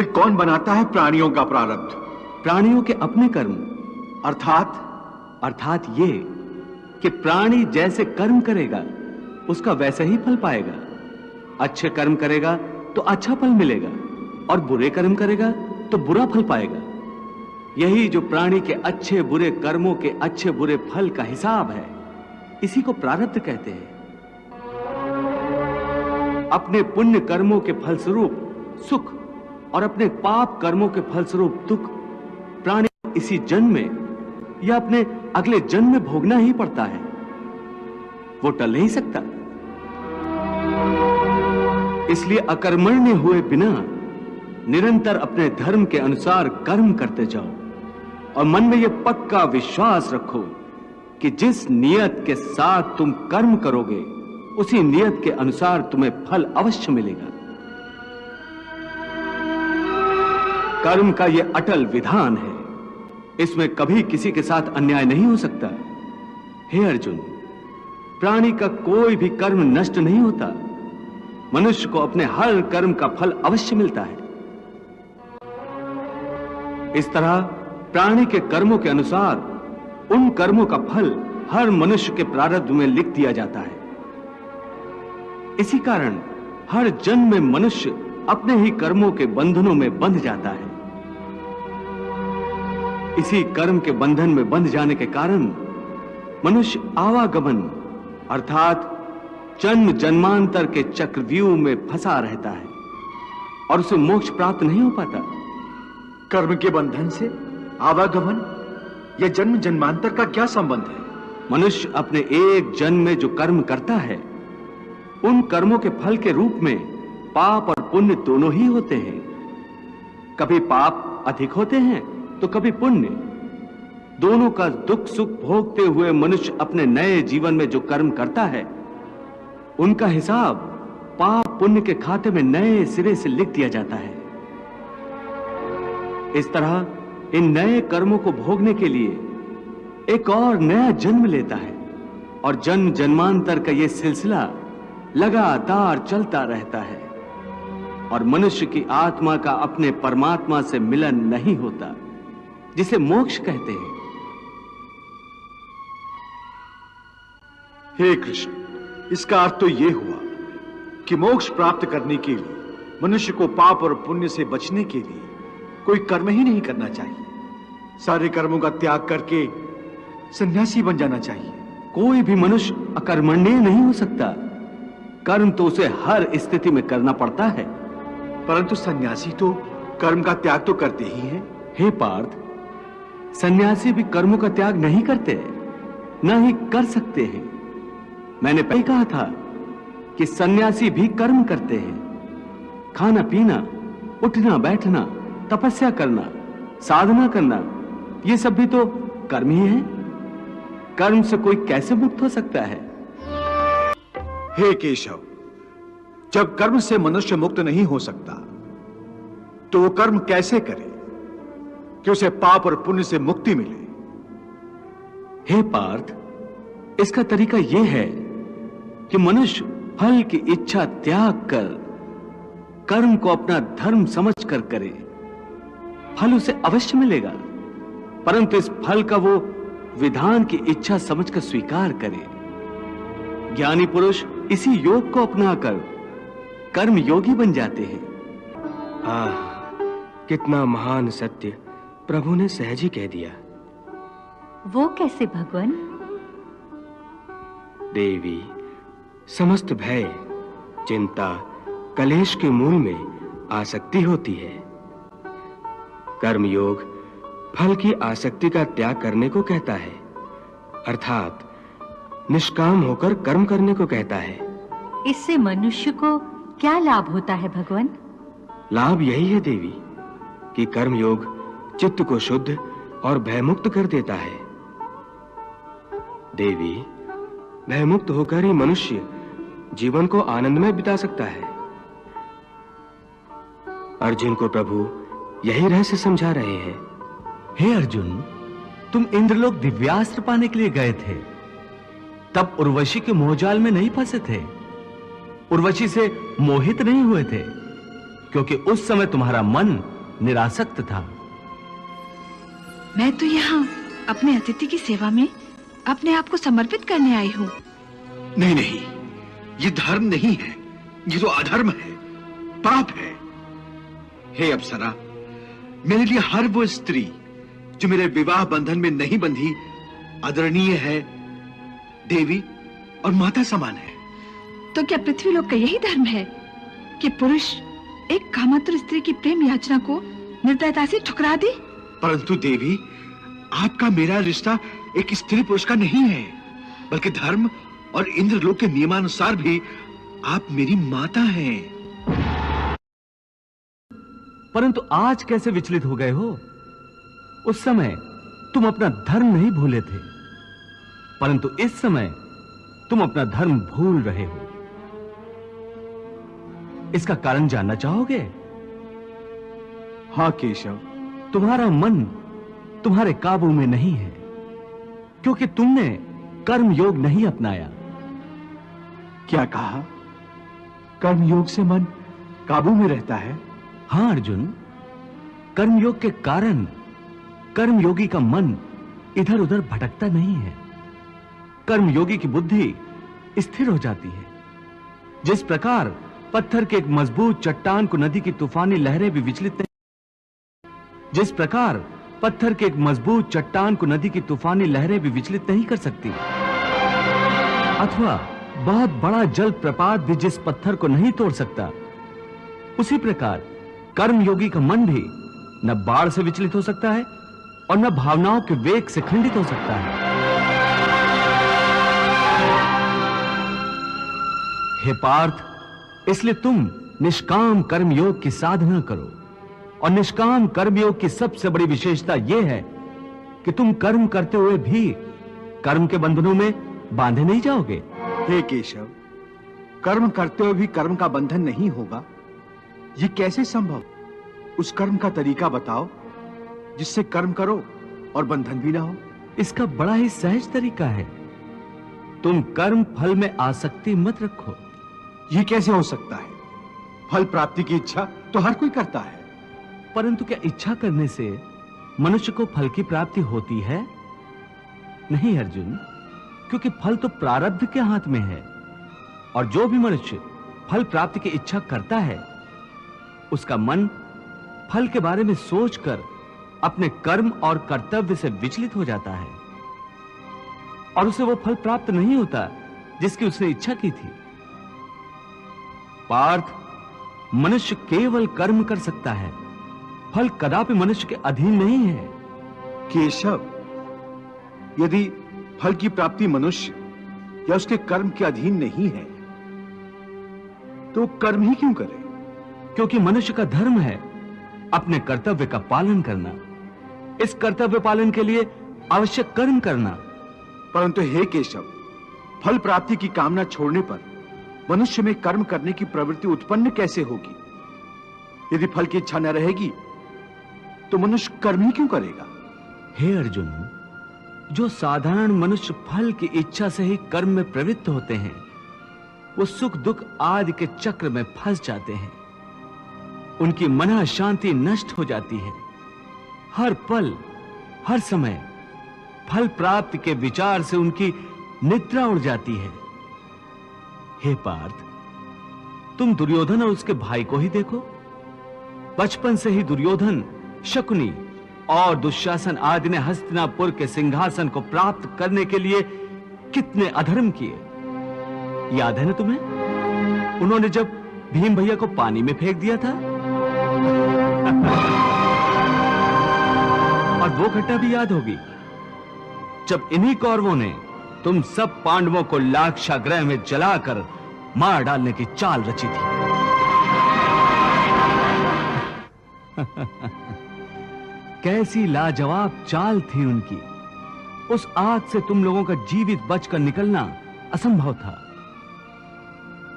फिर कौन बनाता है प्राणियों का प्रारब्ध? प्राणियों के अपने कर्म। अर्थात ये कि प्राणी जैसे कर्म करेगा उसका वैसा ही फल पाएगा। अच्छे कर्म करेगा तो अच्छा फल मिलेगा और बुरे कर्म करेगा तो बुरा फल पाएगा। यही जो प्राणी के अच्छे बुरे कर्मों के अच्छे बुरे फल का हिसाब है, इसी को प्रारब्ध कहते हैं। अपने पुण्य कर्मों के फलस्वरूप सुख और अपने पाप कर्मों के फलस्वरूप दुख प्राणी इसी जन्म में या अपने अगले जन्म में भोगना ही पड़ता है, वो टल नहीं सकता। इसलिए अकर्मण्य हुए बिना निरंतर अपने धर्म के अनुसार कर्म करते जाओ और मन में यह पक्का विश्वास रखो कि जिस नियत के साथ तुम कर्म करोगे उसी नियत के अनुसार तुम्हें फल अवश्य मिलेगा। कर्म का यह अटल विधान है, इसमें कभी किसी के साथ अन्याय नहीं हो सकता। हे अर्जुन, प्राणी का कोई भी कर्म नष्ट नहीं होता। मनुष्य को अपने हर कर्म का फल अवश्य मिलता है। इस तरह प्राणी के कर्मों के अनुसार उन कर्मों का फल हर मनुष्य के प्रारब्ध में लिख दिया जाता है। इसी कारण हर जन्म में मनुष्य अपने ही कर्मों के बंधनों में बंध जाता है। इसी कर्म के बंधन में बंध जाने के कारण मनुष्य आवागमन अर्थात जन्म जन्मांतर के चक्रव्यूह में फंसा रहता है और उसे मोक्ष प्राप्त नहीं हो पाता। कर्म के बंधन से आवागमन या जन्म जन्मांतर का क्या संबंध है? मनुष्य अपने एक जन्म में जो कर्म करता है, उन कर्मों के फल के रूप में पाप और पुण्य दोनों ही होते हैं। कभी पाप अधिक होते हैं तो कभी पुण्य। दोनों का दुख सुख भोगते हुए मनुष्य अपने नए जीवन में जो कर्म करता है, उनका हिसाब पाप पुण्य के खाते में नए सिरे से लिख दिया जाता है। इस तरह इन नए कर्मों को भोगने के लिए एक और नया जन्म लेता है और जन्म जन्मांतर का यह सिलसिला लगातार चलता रहता है और मनुष्य की आत्मा का अपने परमात्मा से मिलन नहीं होता, जिसे मोक्ष कहते हैं। हे कृष्ण, इसका अर्थ तो यह हुआ कि मोक्ष प्राप्त करने के लिए मनुष्य को पाप और पुण्य से बचने के लिए कोई कर्म ही नहीं करना चाहिए। सारे कर्मों का त्याग करके सन्यासी बन जाना चाहिए। कोई भी मनुष्य अकर्मण्य नहीं हो सकता। कर्म तो उसे हर स्थिति में करना पड़ता है। परंतु सन्यासी तो कर्म का त्याग तो करते ही हैं। हे पार्थ, सन्यासी भी कर्मों का त्याग नहीं करते, न ही कर सकते हैं। मैंने पहले कहा था कि सन्यासी भी कर्म करते हैं। खाना पीना, उठना बैठना, तपस्या करना, साधना करना, ये सब भी तो कर्म ही है। कर्म से कोई कैसे मुक्त हो सकता है? हे केशव, जब कर्म से मनुष्य मुक्त नहीं हो सकता तो वो कर्म कैसे करे कि उसे पाप और पुण्य से मुक्ति मिले? हे पार्थ, इसका तरीका यह है कि मनुष्य फल की इच्छा त्याग कर कर्म को अपना धर्म समझकर करे। फल उसे अवश्य मिलेगा, परंतु इस फल का वो विधान की इच्छा समझकर स्वीकार करे। ज्ञानी पुरुष इसी योग को अपनाकर कर्म योगी बन जाते हैं। कितना महान सत्य प्रभु ने सहज ही कह दिया। वो कैसे भगवान? देवी, समस्त भय, चिंता, कलेश के मूल में आसक्ति होती है। कर्म योग फल की आसक्ति का त्याग करने को कहता है, अर्थात निष्काम होकर कर्म करने को कहता है। इससे मनुष्य को क्या लाभ होता है भगवान? लाभ यही है देवी कि कर्म योग चित्त को शुद्ध और भयमुक्त कर देता है। देवी, भयमुक्त होकर ही मनुष्य जीवन को आनंद में बिता सकता है। अर्जुन को प्रभु यही रहस्य समझा रहे हैं। हे अर्जुन, तुम इंद्रलोक दिव्यास्त्र पाने के लिए गए थे, तब उर्वशी के मोहजाल में नहीं फंसे थे, उर्वशी से मोहित नहीं हुए थे, क्योंकि उस समय तुम्हारा मन निरासक्त था। मैं तो यहाँ अपने अतिथि की सेवा में अपने आप को समर्पित करने आई हूँ। नहीं नहीं, ये धर्म नहीं है, ये तो अधर्म है, पाप है। हे अप्सरा, मेरे लिए हर वो स्त्री जो मेरे विवाह बंधन में नहीं बंधी आदरणीय है, देवी और माता समान है। तो क्या पृथ्वीलोक का यही धर्म है कि पुरुष एक कामातुर स्त्री की प्रेम याचना को निर्दयता से ठुकरा दे? परंतु देवी, आपका मेरा रिश्ता एक स्त्री पुरुष का नहीं है, बल्कि धर्म और इंद्रलोक के नियमानुसार भी आप मेरी माता हैं। परंतु आज कैसे विचलित हो गए हो? उस समय तुम अपना धर्म नहीं भूले थे, परंतु इस समय तुम अपना धर्म भूल रहे हो। इसका कारण जानना चाहोगे? हाँ केशव। तुम्हारा मन तुम्हारे काबू में नहीं है, क्योंकि तुमने कर्म योग नहीं अपनाया। क्या कहा? कर्म योग से मन काबू में रहता है? हां अर्जुन, कर्मयोग के कारण कर्मयोगी का मन इधर उधर भटकता नहीं है। कर्मयोगी की बुद्धि स्थिर हो जाती है। जिस प्रकार पत्थर के एक मजबूत चट्टान को नदी की तूफानी लहरें भी विचलित नहीं, जिस प्रकार पत्थर के एक मजबूत चट्टान को नदी की तूफानी लहरें भी विचलित नहीं कर सकती, अथवा बहुत बड़ा जल प्रपात भी जिस पत्थर को नहीं तोड़ सकता, उसी प्रकार कर्मयोगी का मन भी न बाढ़ से विचलित हो सकता है और न भावनाओं के वेग से खंडित हो सकता है। हे पार्थ, इसलिए तुम निष्काम कर्मयोग की साधना करो। और निष्काम कर्मयोग की सबसे बड़ी विशेषता यह है कि तुम कर्म करते हुए भी कर्म के बंधनों में बांधे नहीं जाओगे। हे केशव, कर्म करते हुए भी कर्म का बंधन नहीं होगा, ये कैसे संभव? उस कर्म का तरीका बताओ जिससे कर्म करो और बंधन भी ना हो। इसका बड़ा ही सहज तरीका है। तुम कर्म फल में आसक्ति मत रखो। ये कैसे हो सकता है? फल प्राप्ति की इच्छा तो हर कोई करता है। परंतु क्या इच्छा करने से मनुष्य को फल की प्राप्ति होती है? नहीं अर्जुन, क्योंकि फल तो प्रारब्ध के हाथ में है। और जो भी मनुष्य फल प्राप्ति की इच्छा करता है, उसका मन फल के बारे में सोचकर अपने कर्म और कर्तव्य से विचलित हो जाता है और उसे वो फल प्राप्त नहीं होता जिसकी उसने इच्छा की थी। पार्थ, मनुष्य केवल कर्म कर सकता है, फल कदापि मनुष्य के अधीन नहीं है। केशव, यदि फल की प्राप्ति मनुष्य या उसके कर्म के अधीन नहीं है, तो कर्म ही क्यों करे? क्योंकि मनुष्य का धर्म है अपने कर्तव्य का पालन करना। इस कर्तव्य पालन के लिए आवश्यक कर्म करना। परंतु हे केशव, फल प्राप्ति की कामना छोड़ने पर मनुष्य में कर्म करने की प्रवृत्ति उत्पन्न कैसे होगी? यदि फल की इच्छा न रहेगी तो मनुष्य कर्म ही क्यों करेगा? हे अर्जुन, जो साधारण मनुष्य फल की इच्छा से ही कर्म में प्रवृत्त होते हैं, वो सुख दुख आदि के चक्र में फंस जाते हैं। उनकी मन शांति नष्ट हो जाती है। हर पल हर समय फल प्राप्ति के विचार से उनकी निद्रा उड़ जाती है। हे पार्थ, तुम दुर्योधन और उसके भाई को ही देखो। बचपन से ही दुर्योधन, शकुनी और दुशासन आदि ने हस्तिनापुर के सिंहासन को प्राप्त करने के लिए कितने अधर्म किए, याद है ना तुम्हें? उन्होंने जब भीम भैया को पानी में फेंक दिया था और वो घटना भी याद होगी जब इन्हीं कौरवों ने तुम सब पांडवों को लाक्षागृह में जलाकर मार डालने की चाल रची थी। कैसी लाजवाब चाल थी उनकी। उस आग से तुम लोगों का जीवित बचकर निकलना असंभव था।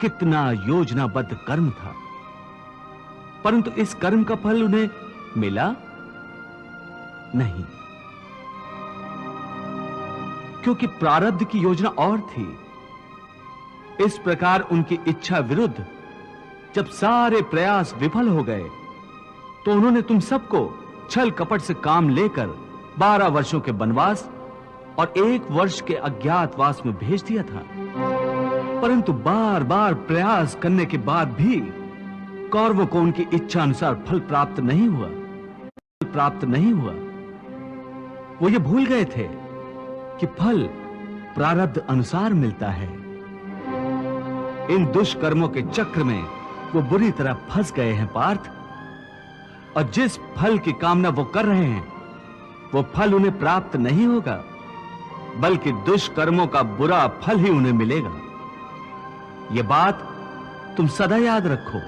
कितना योजनाबद्ध कर्म था, परंतु इस कर्म का फल उन्हें मिला नहीं, क्योंकि प्रारब्ध की योजना और थी। इस प्रकार उनकी इच्छा विरुद्ध जब सारे प्रयास विफल हो गए, तो उन्होंने तुम सबको छल कपट से काम लेकर 12 वर्षों के वनवास और 1 वर्ष के अज्ञातवास में भेज दिया था। परंतु बार बार प्रयास करने के बाद भी कौरवों को उनकी इच्छा अनुसार फल प्राप्त नहीं हुआ। वो ये भूल गए थे कि फल प्रारब्ध अनुसार मिलता है। इन दुष्कर्मों के चक्र में वो बुरी तरह फंस गए हैं पार्थ, और जिस फल की कामना वो कर रहे हैं वो फल उन्हें प्राप्त नहीं होगा, बल्कि दुष्कर्मों का बुरा फल ही उन्हें मिलेगा। ये बात तुम सदा याद रखो।